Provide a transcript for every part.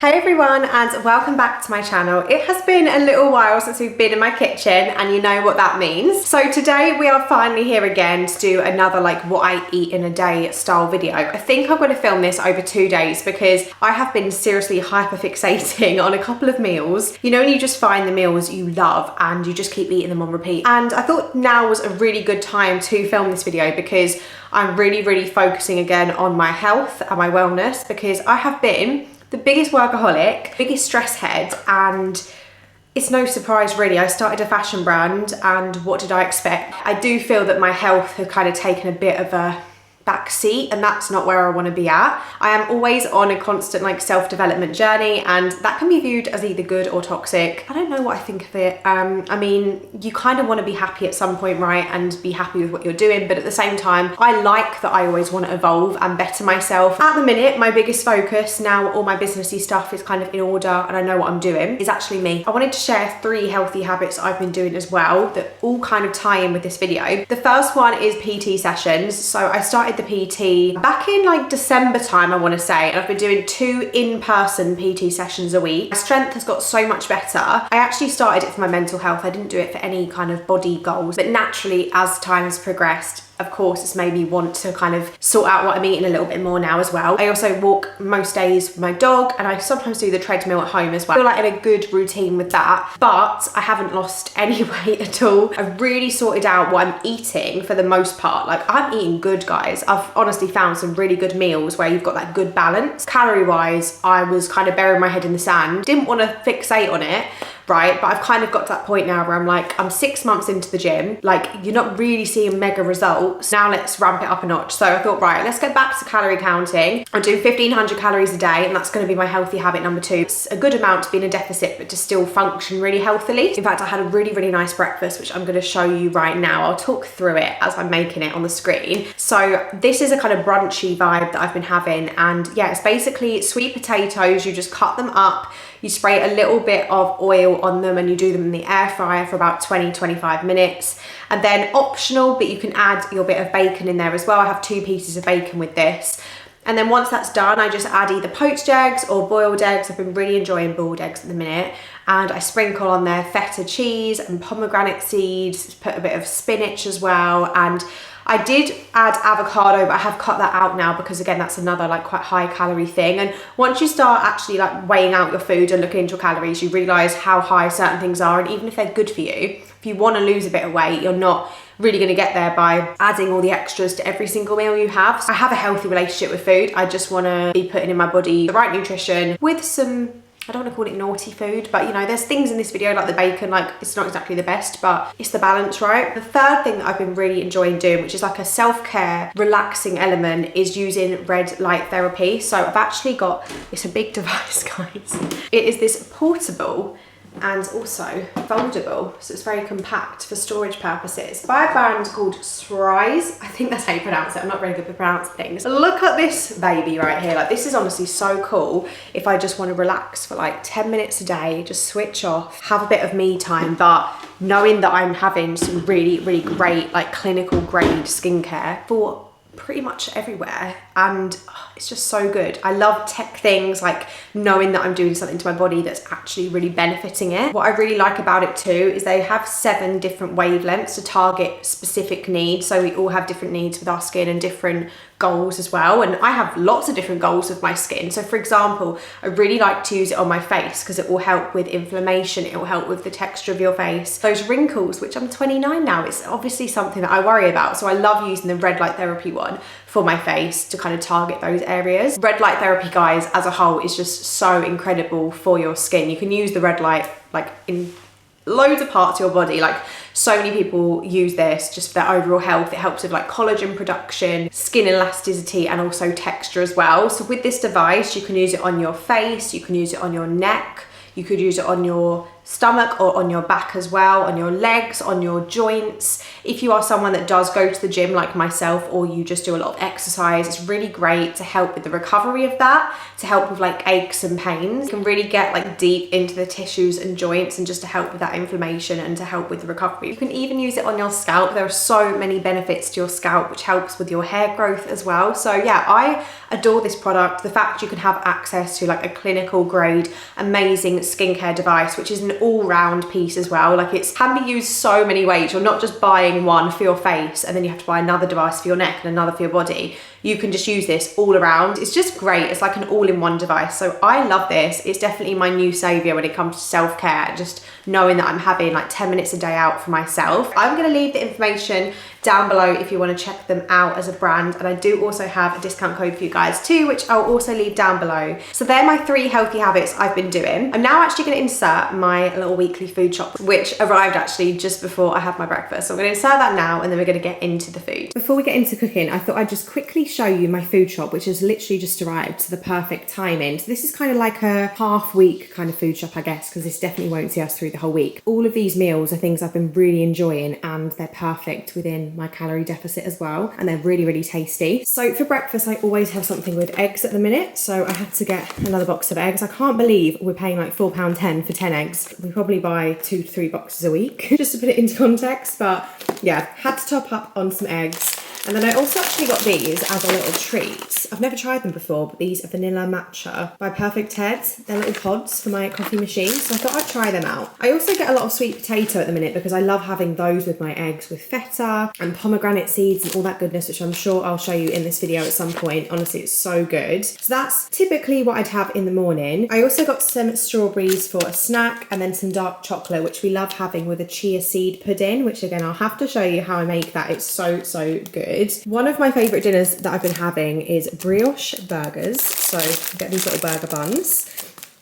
Hey everyone, and welcome back to my channel. It has been a little while since we've been in my kitchen, and you know what that means. So today we are finally here again to do another like what I eat in a day style video. I think I'm going to film this over 2 days because I have been seriously hyper fixating on a couple of meals. You know, when you just find the meals you love and you just keep eating them on repeat. And I thought now was a really good time to film this video because I'm really focusing again on my health and my wellness, because I have been the biggest workaholic, biggest stress head, and it's no surprise really. I started a fashion brand, and what did I expect? I do feel that my health has kind of taken a bit of a back seat, and that's not where I want to be at. I am always on a constant like self-development journey, and that can be viewed as either good or toxic. I don't know what I think of it. I mean, you kind of want to be happy at some point, right, and be happy with what you're doing, but at the same time I like that I always want to evolve and better myself. At the minute, my biggest focus now, all my businessy stuff is kind of in order and I know what I'm doing, is actually me. I wanted to share 3 healthy habits I've been doing as well that all kind of tie in with this video. The first one is PT sessions. So I started the PT back in like December time, I want to say, and I've been doing 2 in-person PT sessions a week. My strength has got so much better. I actually started it for my mental health. I didn't do it for any kind of body goals, but naturally as time has progressed, of course, it's made me want to kind of sort out what I'm eating a little bit more now as well. I also walk most days with my dog, and I sometimes do the treadmill at home as well. I feel like in a good routine with that, but I haven't lost any weight at all. I've really sorted out what I'm eating for the most part. Like, I'm eating good, guys. I've honestly found some really good meals where you've got that good balance. Calorie wise, I was kind of burying my head in the sand. Didn't want to fixate on it, right? But I've kind of got to that point now where I'm like, I'm 6 months into the gym. Like, you're not really seeing mega results. Now let's ramp it up a notch. So I thought, right, let's get back to calorie counting. I'm doing 1,500 calories a day, and that's going to be my healthy habit number 2. It's a good amount to be in a deficit, but to still function really healthily. In fact, I had a really nice breakfast, which I'm going to show you right now. I'll talk through it as I'm making it on the screen. So this is a kind of brunchy vibe that I've been having. And yeah, it's basically sweet potatoes. You just cut them up. You spray a little bit of oil on them, and you do them in the air fryer for about 20-25 minutes. And then optional, but you can add your bit of bacon in there as well. I have 2 pieces of bacon with this. And then once that's done, I just add either poached eggs or boiled eggs. I've been really enjoying boiled eggs at the minute. And I sprinkle on there feta cheese and pomegranate seeds, put a bit of spinach as well. And I did add avocado, but I have cut that out now because, again, that's another like quite high calorie thing. And once you start actually like weighing out your food and looking into your calories, you realize how high certain things are. And even if they're good for you, if you want to lose a bit of weight, you're not really going to get there by adding all the extras to every single meal you have. So I have a healthy relationship with food. I just want to be putting in my body the right nutrition with some, I don't want to call it naughty food, but you know, there's things in this video like the bacon, like it's not exactly the best, but it's the balance, right? The third thing that I've been really enjoying doing, which is like a self-care, relaxing element, is using red light therapy. So I've actually got, it's a big device, guys. It is this portable and also foldable, so it's very compact for storage purposes, by a brand called Srise. I think that's how you pronounce it. I'm not very good with pronouncing things. Look at this baby right here. Like, this is honestly so cool if I just want to relax for like 10 minutes a day, just switch off, have a bit of me time, but knowing that I'm having some really great like clinical grade skincare for pretty much everywhere, and it's just so good. I love tech things, like knowing that I'm doing something to my body that's actually really benefiting it. What I really like about it too is they have 7 different wavelengths to target specific needs. So we all have different needs with our skin and different goals as well, and I have lots of different goals with my skin. So for example, I really like to use it on my face because it will help with inflammation, it will help with the texture of your face. Those wrinkles, which I'm 29 now, it's obviously something that I worry about, so I love using the red light therapy one for my face to kind of target those areas. Red light therapy, guys, as a whole is just so incredible for your skin. You can use the red light like in loads of parts of your body. Like, so many people use this just for their overall health. It helps with like collagen production, skin elasticity, and also texture as well. So with this device, you can use it on your face, you can use it on your neck, you could use it on your stomach or on your back as well, on your legs, on your joints. If you are someone that does go to the gym like myself, or you just do a lot of exercise, it's really great to help with the recovery of that, to help with like aches and pains. You can really get like deep into the tissues and joints, and just to help with that inflammation and to help with the recovery. You can even use it on your scalp. There are so many benefits to your scalp, which helps with your hair growth as well. So yeah, I adore this product. The fact you can have access to like a clinical grade, amazing skincare device, which is an all-round piece as well. Like it can be used so many ways. You're not just buying one for your face and then you have to buy another device for your neck and another for your body. You can just use this all around. It's just great. It's like an all-in-one device. So I love this. It's definitely my new savior when it comes to self-care, just knowing that I'm having like 10 minutes a day out for myself. I'm gonna leave the information down below if you want to check them out as a brand, and I do also have a discount code for you guys too, which I'll also leave down below. So they're my 3 healthy habits I've been doing. I'm now actually going to insert my little weekly food shop, which arrived actually just before I had my breakfast. So I'm going to insert that now, and then we're going to get into the food. Before we get into cooking, I thought I'd just quickly show you my food shop, which has literally just arrived to the perfect timing. So this is kind of like a half week kind of food shop, I guess, because this definitely won't see us through the whole week. All of these meals are things I've been really enjoying, and they're perfect within my calorie deficit as well, and they're really, really tasty. So for breakfast, I always have something with eggs at the minute, so I had to get another box of eggs. I can't believe we're paying like £4.10 for 10 eggs. We probably buy 2 to 3 boxes a week, just to put it into context. But yeah, had to top up on some eggs. And then I also actually got these as a little treat. I've never tried them before, but these are vanilla matcha by Perfect Heads. They're little pods for my coffee machine, so I thought I'd try them out. I also get a lot of sweet potato at the minute because I love having those with my eggs, with feta and pomegranate seeds and all that goodness, which I'm sure I'll show you in this video at some point. Honestly, it's so good. So that's typically what I'd have in the morning. I also got some strawberries for a snack, and then some dark chocolate, which we love having with a chia seed pudding, which again, I'll have to show you how I make that. It's so, so good. One of my favourite dinners that I've been having is brioche burgers. So you get these little burger buns,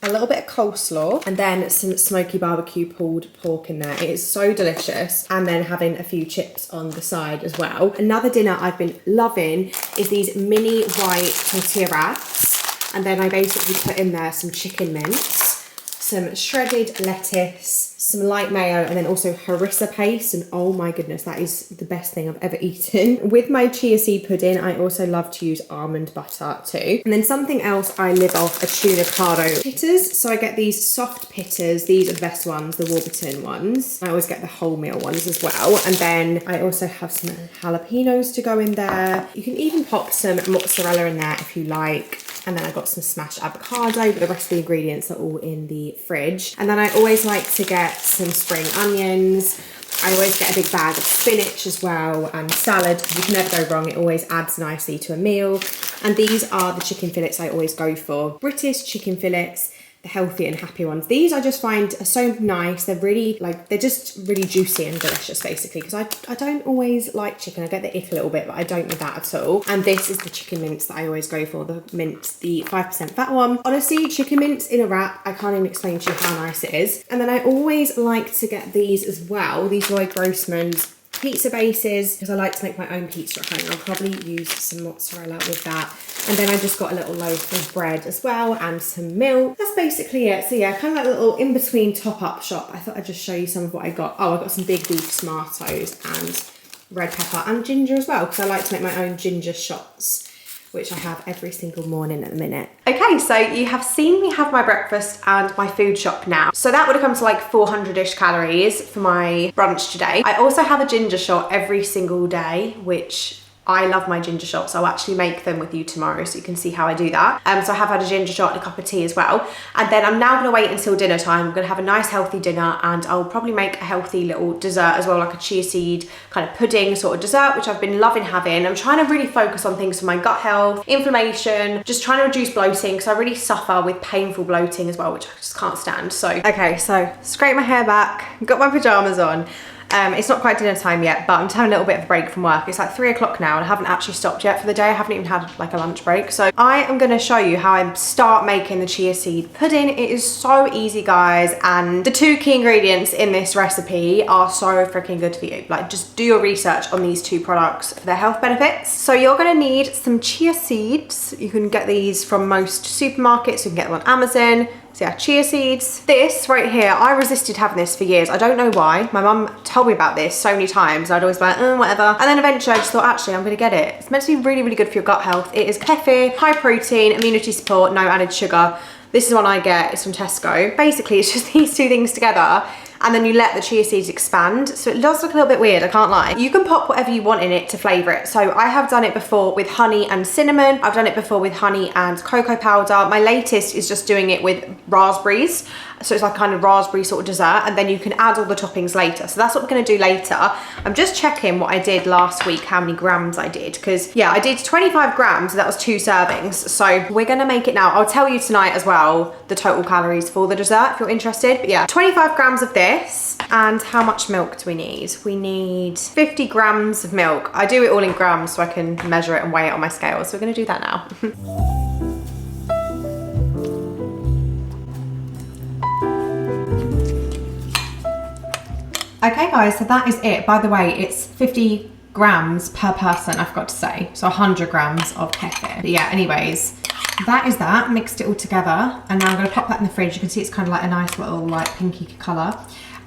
a little bit of coleslaw, and then some smoky barbecue pulled pork in there. It is so delicious. And then having a few chips on the side as well. Another dinner I've been loving is these mini white tortilla wraps. And then I basically put in there some chicken mince, some shredded lettuce, some light mayo, and then also harissa paste. And oh my goodness, that is the best thing I've ever eaten. With my chia seed pudding, I also love to use almond butter too. And then something else I live off are tuna pittas. So I get these soft pittas. These are the best ones, the Warburton ones. I always get the wholemeal ones as well. And then I also have some jalapenos to go in there. You can even pop some mozzarella in there if you like. And then I got some smashed avocado, but the rest of the ingredients are all in the fridge. And then I always like to get some spring onions. I always get a big bag of spinach as well, and salad. You can never go wrong. It always adds nicely to a meal. And these are the chicken fillets I always go for. British chicken fillets, the healthy and happy ones. These I just find are so nice. They're really they're just really juicy and delicious basically, because I don't always like chicken. I get the ick a little bit, but I don't with that at all. And this is the chicken mince that I always go for, the mince, the 5% fat one. Honestly, chicken mince in a wrap, I can't even explain to you how nice it is. And then I always like to get these as well, these Roy Grossman's pizza bases, because I like to make my own pizza at home. I'll probably use some mozzarella with that. And then I just got a little loaf of bread as well, and some milk. That's basically it. So yeah, kind of like a little in-between top-up shop. I thought I'd just show you some of what I got. Oh, I got some big beef tomatoes and red pepper and ginger as well, because I like to make my own ginger shots, which I have every single morning at the minute. Okay, so you have seen me have my breakfast and my food shop now. So that would have come to like 400-ish calories for my brunch today. I also have a ginger shot every single day, which I love my ginger shots. I'll actually make them with you tomorrow so you can see how I do that. So I have had a ginger shot and a cup of tea as well. And then I'm now gonna wait until dinner time. I'm gonna have a nice healthy dinner, and I'll probably make a healthy little dessert as well, like a chia seed kind of pudding sort of dessert, which I've been loving having. I'm trying to really focus on things for my gut health, inflammation, just trying to reduce bloating, because I really suffer with painful bloating as well, which I just can't stand. So, okay, so scrape my hair back, got my pajamas on. It's not quite dinner time yet, but I'm having a little bit of a break from work. It's like 3 o'clock now, and I haven't actually stopped yet for the day. I haven't even had like a lunch break. So I am gonna show you how I start making the chia seed pudding. It is so easy, guys. And the 2 key ingredients in this recipe are so freaking good for you. Like, just do your research on these 2 products for their health benefits. So you're gonna need some chia seeds. You can get these from most supermarkets. You can get them on Amazon. So yeah, chia seeds. This right here, I resisted having this for years. I don't know why. My mum told me about this so many times. I'd always be like, whatever. And then eventually I just thought, actually, I'm gonna get it. It's meant to be really, really good for your gut health. It is kefir, high protein, immunity support, no added sugar. This is one I get, it's from Tesco. Basically, it's just these two things together, and then you let the chia seeds expand. So it does look a little bit weird, I can't lie. You can pop whatever you want in it to flavor it. So I have done it before with honey and cinnamon. I've done it before with honey and cocoa powder. My latest is just doing it with raspberries. So it's like kind of raspberry sort of dessert, and then you can add all the toppings later. So that's what we're gonna do later. I'm just checking what I did last week, how many grams I did, because yeah, I did 25 grams, that was 2 servings. So we're gonna make it now. I'll tell you tonight as well, the total calories for the dessert if you're interested. But yeah, 25 grams of this. And how much milk do we need? We need 50 grams of milk. I do it all in grams so I can measure it and weigh it on my scale. So we're gonna do that now. Okay guys, so that is it. By the way, it's 50 grams per person, I forgot to say. So 100 grams of kefir. But yeah, anyways, that is that. Mixed it all together. And now I'm gonna pop that in the fridge. You can see it's kind of like a nice little like pinky color.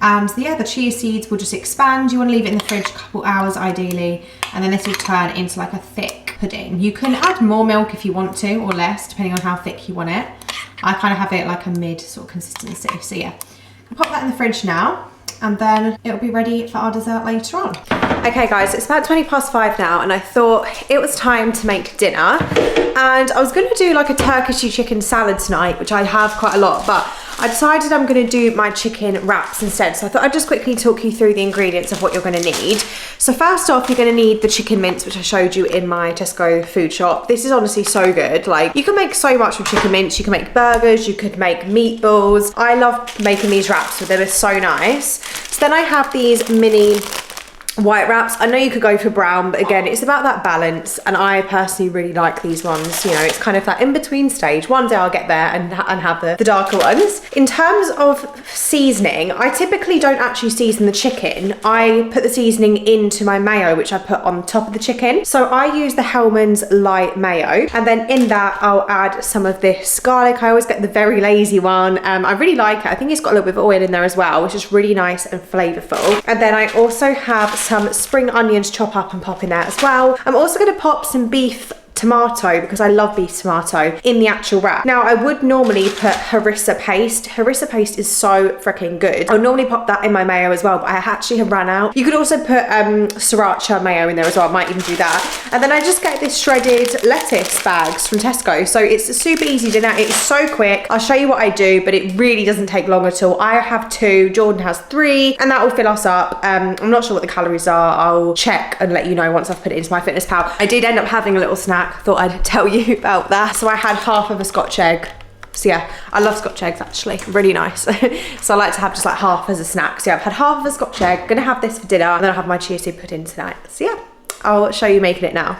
And yeah, the chia seeds will just expand. You wanna leave it in the fridge a couple hours ideally. And then this will turn into like a thick pudding. You can add more milk if you want to, or less, depending on how thick you want it. I kind of have it like a mid sort of consistency. So yeah, I'll pop that in the fridge now, and then it'll be ready for our dessert later on. Okay guys, it's about 5:20 now, and I thought it was time to make dinner. And I was gonna do like a Turkish chicken salad tonight, which I have quite a lot, but I decided I'm gonna do my chicken wraps instead. So I thought I'd just quickly talk you through the ingredients of what you're gonna need. So first off, you're gonna need the chicken mince, which I showed you in my Tesco food shop. This is honestly so good. Like, you can make so much with chicken mince. You can make burgers, you could make meatballs. I love making these wraps with them, it's so nice. So then I have these mini white wraps. I know you could go for brown, but again, it's about that balance, and I personally really like these ones. You know, it's kind of that in-between stage. One day I'll get there and have the darker ones. In terms of seasoning, I typically don't actually season the chicken. I put the seasoning into my mayo, which I put on top of the chicken. So I use the Hellmann's light mayo, and then in that I'll add some of this garlic. I always get the very lazy one. I really like it. I think it's got a little bit of oil in there as well, which is really nice and flavorful. And then I also have some spring onions chop up and pop in there as well. I'm also going to pop some beef tomato, because I love beef tomato, in the actual wrap. Now I would normally put harissa paste. Harissa paste is so freaking good. I'll normally pop that in my mayo as well, but I actually have ran out. You could also put sriracha mayo in there as well. I might even do that. And then I just get this shredded lettuce bags from Tesco. So it's a super easy dinner. It's so quick. I'll show you what I do, but it really doesn't take long at all. I have 2, Jordan has 3, and that will fill us up. I'm not sure what the calories are. I'll check and let you know once I've put it into MyFitnessPal. I did end up having a little snack. Thought I'd tell you about that. So I had half of a Scotch egg. So yeah, I love Scotch eggs actually, really nice. So I like to have just like half as a snack. So yeah, I've had half of a Scotch egg, gonna have this for dinner, and then I'll have my chia seed pudding tonight. So yeah, I'll show you making it now.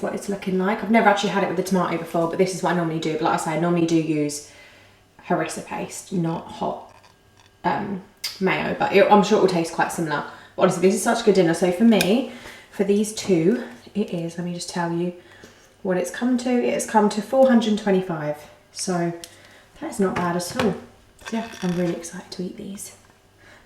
What it's looking like. I've never actually had it with the tomato before, but this is what I normally do. But like I say, I normally do use harissa paste, not hot mayo, but I'm sure it will taste quite similar. But honestly, this is such a good dinner. So for me, for these 2, it is, let me just tell you what it's come to. It has come to 425. So that is not bad at all. So yeah, I'm really excited to eat these.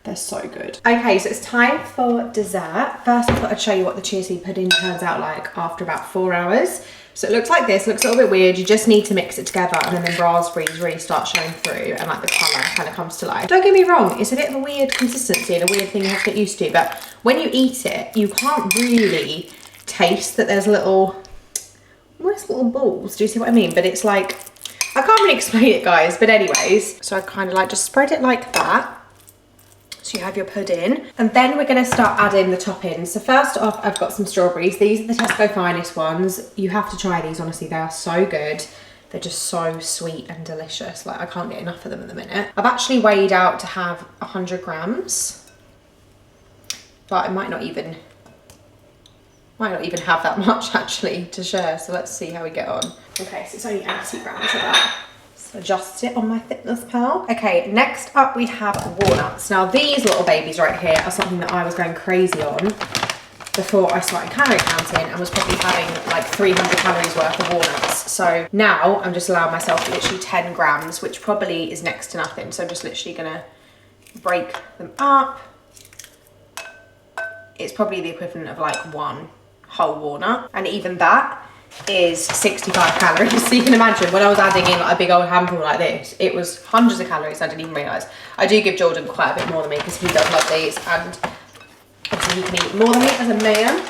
They're so good. Okay, so it's time for dessert. First, I thought I'd show you what the chia seed pudding turns out like after about 4 hours. So it looks like this, looks a little bit weird. You just need to mix it together, and then the raspberries really start showing through, and like the colour kind of comes to life. Don't get me wrong, it's a bit of a weird consistency and a weird thing you have to get used to, but when you eat it, you can't really taste that there's little, almost little balls. Do you see what I mean? But it's like, I can't really explain it, guys, but anyways. So I kind of like just spread it like that. So you have your pudding, and then we're going to start adding the toppings. So first off, I've got some strawberries. These are the Tesco Finest ones. You have to try these, honestly, they are so good. They're just so sweet and delicious. Like, I can't get enough of them at the minute. I've actually weighed out to have 100 grams, but I might not even have that much actually to share. So let's see how we get on. Okay, so it's only 80 grams of that. Adjust it on my fitness pal. Okay, next up we have walnuts. Now these little babies right here are something that I was going crazy on before I started calorie counting, and was probably having like 300 calories worth of walnuts. So now I'm just allowing myself literally 10 grams, which probably is next to nothing. So I'm just literally gonna break them up. It's probably the equivalent of like one whole walnut, and even that is 65 calories. So you can imagine when I was adding in like a big old handful like this, it was hundreds of calories. I didn't even realise. I do give Jordan quite a bit more than me because he does love these, and obviously he can eat more than me as a man.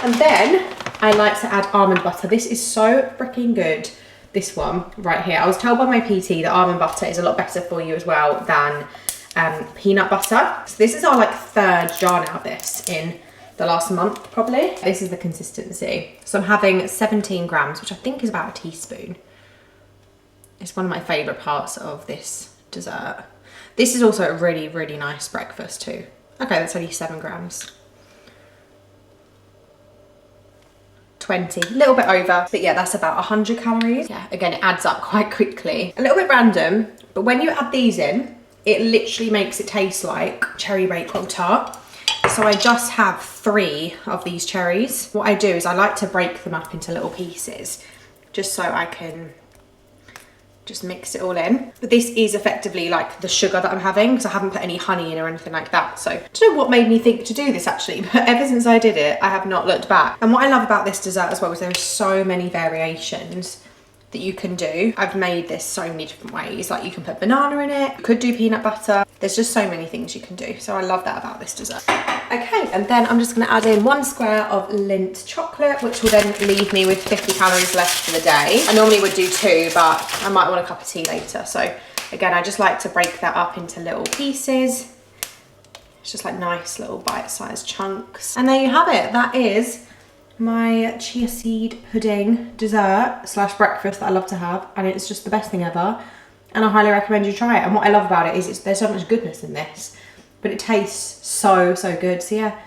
And then I like to add almond butter. This is so freaking good, this one right here. I was told by my PT that almond butter is a lot better for you as well than peanut butter. So this is our like third jar now of this in the last month probably. This is the consistency. So I'm having 17 grams, which I think is about a teaspoon. It's one of my favourite parts of this dessert. This is also a really, really nice breakfast too. Okay, that's only 7 grams. 20, a little bit over, but yeah, that's about 100 calories. Yeah, again, it adds up quite quickly. A little bit random, but when you add these in, it literally makes it taste like cherry bakewell tart. So I just have 3 of these cherries. What I do is I like to break them up into little pieces just so I can just mix it all in. But this is effectively like the sugar that I'm having because I haven't put any honey in or anything like that. So I don't know what made me think to do this actually, but ever since I did it, I have not looked back. And what I love about this dessert as well is there are so many variations that you can do. I've made this so many different ways. Like you can put banana in it, you could do peanut butter. There's just so many things you can do. So I love that about this dessert. Okay, and then I'm just gonna add in 1 square of Lindt chocolate, which will then leave me with 50 calories left for the day. I normally would do 2, but I might want a cup of tea later. So again, I just like to break that up into little pieces. It's just like nice little bite-sized chunks. And there you have it. That is my chia seed pudding dessert / breakfast that I love to have, and it's just the best thing ever, and I highly recommend you try it. And what I love about it is there's so much goodness in this, but it tastes so good. So yeah,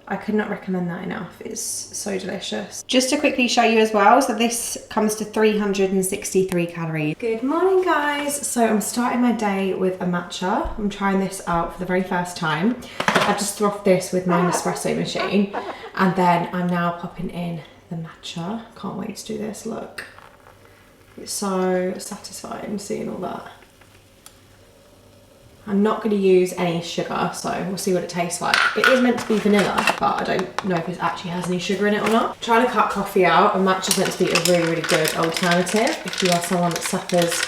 I could not recommend that enough. It's so delicious. Just to quickly show you as well, so this comes to 363 calories. Good morning, guys. So I'm starting my day with a matcha. I'm trying this out for the very first time. I just frothed this with my espresso machine, and then I'm now popping in the matcha. Can't wait to do this, look. It's so satisfying seeing all that. I'm not going to use any sugar, so we'll see what it tastes like. It is meant to be vanilla, but I don't know if it actually has any sugar in it or not. I'm trying to cut coffee out, and matcha's meant to be a really, really good alternative if you are someone that suffers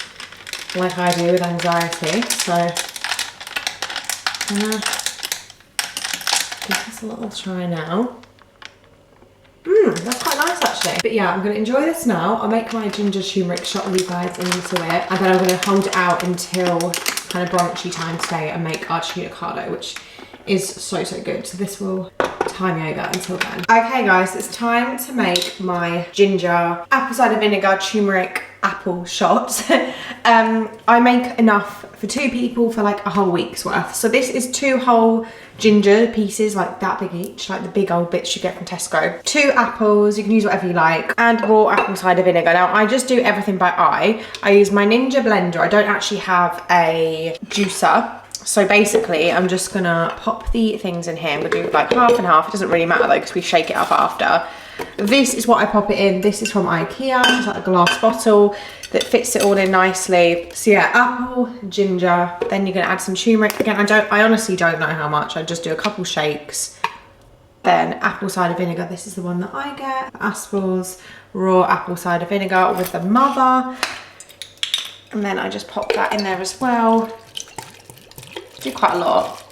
like I do with anxiety. So I'm gonna give this a little try now. That's quite nice actually. But yeah, I'm going to enjoy this now. I'll make my ginger turmeric shot with you guys into it, and then I'm going to hold it out until kind of brunchy time today and make our tuna cardo, which is so good. So this will tie me over until then. Okay guys, it's time to make my ginger apple cider vinegar turmeric apple shot. I make enough for 2 people for like a whole week's worth. So this is 2 whole ginger pieces, like that big each, like the big old bits you get from Tesco. 2 apples, you can use whatever you like, and raw apple cider vinegar. Now I just do everything by eye. I use my Ninja blender. I don't actually have a juicer. So basically I'm just gonna pop the things in here. I'm gonna do like half and half. It doesn't really matter though because we shake it up after. This is what I pop it in. This is from IKEA. It's like a glass bottle that fits it all in nicely. So yeah, apple, ginger, then you're gonna add some turmeric. Again, I honestly don't know how much. I just do a couple shakes. Then apple cider vinegar. This is the one that I get. Aspel's raw apple cider vinegar with the mother. And then I just pop that in there as well. Do quite a lot.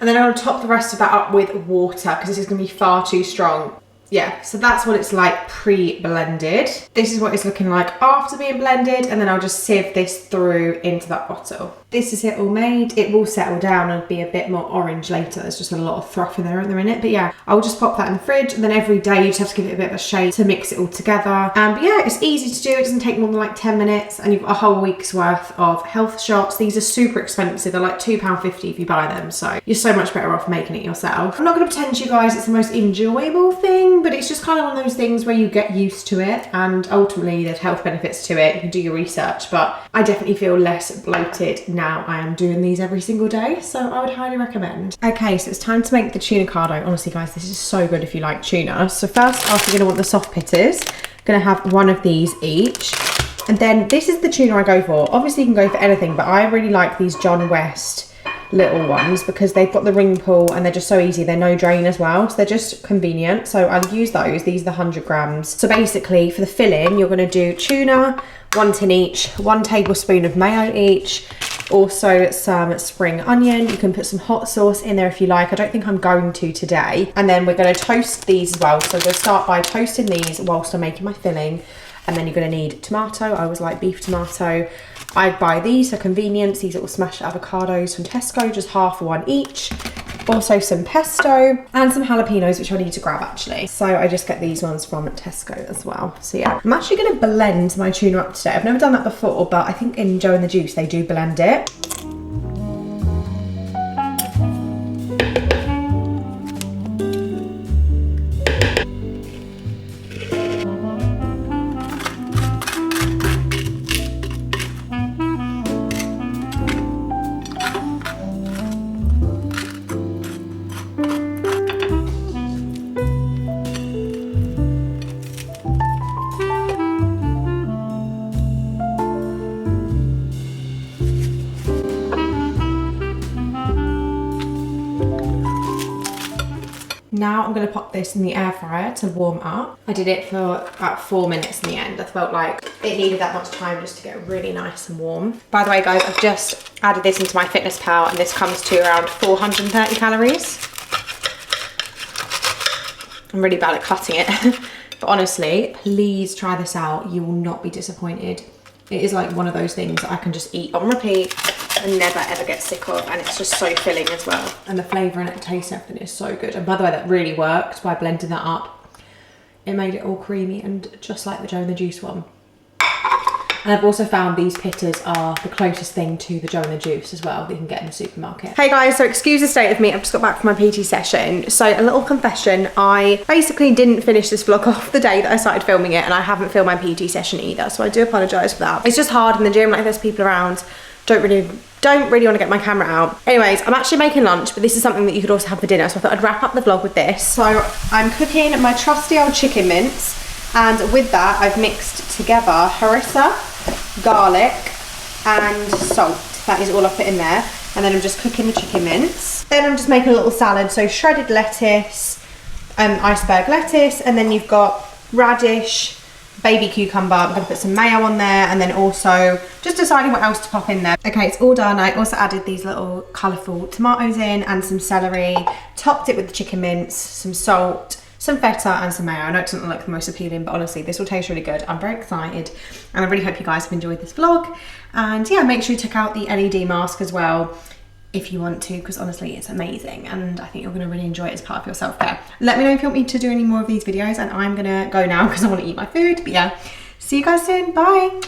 And then I'll top the rest of that up with water because this is going to be far too strong. Yeah, so that's what it's like pre-blended. This is what it's looking like after being blended, and then I'll just sieve this through into that bottle. This is it all made. It will settle down and be a bit more orange later. There's just a lot of froth in there at the minute, but yeah, I'll just pop that in the fridge, and then every day you just have to give it a bit of a shake to mix it all together. But yeah, it's easy to do. It doesn't take more than like 10 minutes, and you've got a whole week's worth of health shots. These are super expensive. They're like £2.50 if you buy them, so you're so much better off making it yourself. I'm not going to pretend to you guys it's the most enjoyable thing, but it's just kind of one of those things where you get used to it, and ultimately there's health benefits to it. You can do your research, but I definitely feel less bloated now I am doing these every single day, so I would highly recommend. Okay, so it's time to make the tuna cardo. Honestly guys, this is so good if you like tuna. So first off, you're going to want the soft pittas. Going to have one of these each, and then this is the tuna I go for. Obviously you can go for anything, but I really like these John West little ones because they've got the ring pull and they're just so easy. They're no drain as well, so they're just convenient. So I'll use those. These are the 100 grams. So basically for the filling, you're going to do tuna, 1 tin each, 1 tablespoon of mayo each, also some spring onion. You can put some hot sauce in there if you like. I don't think I'm going to today. And then we're going to toast these as well. So we'll start by toasting these whilst I'm making my filling. And then you're going to need tomato. I always like beef tomato. I buy these for convenience. These little smashed avocados from Tesco, just half one each. Also some pesto and some jalapenos, which I need to grab actually. So I just get these ones from Tesco as well. So yeah, I'm actually going to blend my tuna up today. I've never done that before, but I think in Joe and the Juice, they do blend it. Now I'm going to pop this in the air fryer to warm up. I did it for about 4 minutes in the end. I felt like it needed that much time just to get really nice and warm. By the way guys, I've just added this into my Fitness Pal and this comes to around 430 calories. I'm really bad at cutting it. But honestly, please try this out. You will not be disappointed. It is like one of those things that I can just eat on repeat and never ever get sick of, and it's just so filling as well. And the flavour and it tastes and everything is so good. And by the way, that really worked by blending that up. It made it all creamy and just like the Joe and the Juice one. And I've also found these pittas are the closest thing to the Joe and the Juice as well that you can get in the supermarket. Hey guys, so excuse the state of me. I've just got back from my PT session. So a little confession, I basically didn't finish this vlog off the day that I started filming it, and I haven't filmed my PT session either. So I do apologise for that. It's just hard in the gym, like there's people around. Don't really want to get my camera out. Anyways, I'm actually making lunch, but this is something that you could also have for dinner. So I thought I'd wrap up the vlog with this. So I'm cooking my trusty old chicken mince. And with that, I've mixed together harissa, garlic, and salt. That is all I put in there. And then I'm just cooking the chicken mince. Then I'm just making a little salad. So shredded lettuce, iceberg lettuce, and then you've got radish, baby cucumber. I'm going to put some mayo on there, and then also just deciding what else to pop in there. Okay, it's all done. I also added these little colourful tomatoes in and some celery, topped it with the chicken mince, some salt, some feta and some mayo. I know it doesn't look the most appealing, but honestly, this will taste really good. I'm very excited, and I really hope you guys have enjoyed this vlog. And yeah, make sure you check out the LED mask as well if you want to, because honestly, it's amazing, and I think you're going to really enjoy it as part of your self-care. Let me know if you want me to do any more of these videos, and I'm going to go now because I want to eat my food. But yeah, see you guys soon. Bye.